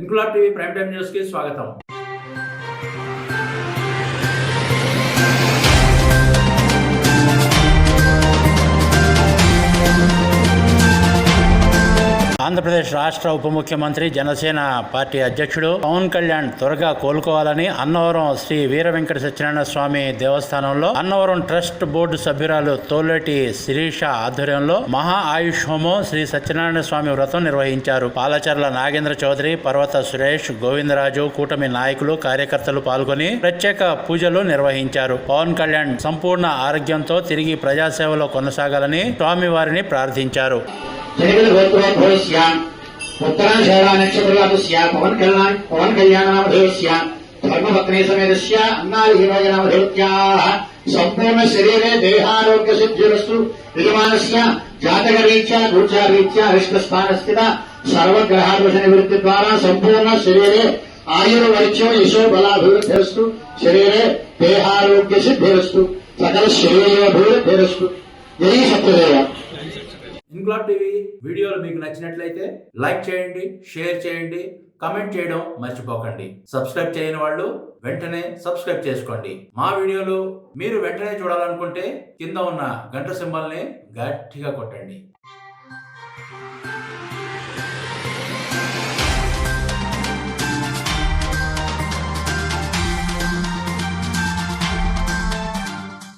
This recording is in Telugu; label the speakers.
Speaker 1: Inquilab TV prime time news కి స్వాగతం. ఆంధ్రప్రదేశ్ రాష్ట్ర ఉప ముఖ్యమంత్రి జనసేన పార్టీ అధ్యక్షుడు పవన్ కళ్యాణ్ త్వరగా కోలుకోవాలని అన్నవరం శ్రీ వీర వెంకట సత్యనారాయణ స్వామి దేవస్థానంలో అన్నవరం ట్రస్ట్ బోర్డు సభ్యురాలు తోలేటి శిరీష ఆధ్వర్యంలో మహా ఆయుష్ హోమం శ్రీ సత్యనారాయణ స్వామి వ్రతం నిర్వహించారు. పాలచర్ల నాగేంద్ర చౌదరి, పర్వత సురేష్, గోవిందరాజు, కూటమి నాయకులు, కార్యకర్తలు పాల్గొని ప్రత్యేక పూజలు నిర్వహించారు. పవన్ కళ్యాణ్ సంపూర్ణ ఆరోగ్యంతో తిరిగి ప్రజాసేవలో కొనసాగాలని స్వామివారిని ప్రార్థించారు.
Speaker 2: పవన్ కళ్యాణనామధేయస్య ధర్మపత్ని సమేతస్య అన్నాదినామధేత్యాః సంపూర్ణ శరీరే దేహారోగ్య సిద్ధిరస్తు. యజమానస్య జాతకరీత్యా గోచారీత్యా అరిష్టస్థానస్థిత సర్వగ్రహాదోష నివృత్తి ద్వారా సంపూర్ణ శరీరే ఆయుర్వర్చ్యం యశో బలాభివృద్ధిరస్తు. శరీరే దేహారోగ్య సిద్ధిరస్తు. సకల శ్రేయోభివృద్ధిరస్తు. జై సత్యదేవ.
Speaker 1: ఇంక్లాబ్ టీవీ వీడియోలు మీకు నచ్చినట్లయితే లైక్ చేయండి, షేర్ చేయండి, కమెంట్ చేయడం మర్చిపోకండి. సబ్స్క్రైబ్ చేయని వాళ్ళు వెంటనే సబ్స్క్రైబ్ చేసుకోండి. మా వీడియోలు మీరు వెంటనే చూడాలనుకుంటే కింద ఉన్న గంట సింబల్ని గట్టిగా కొట్టండి.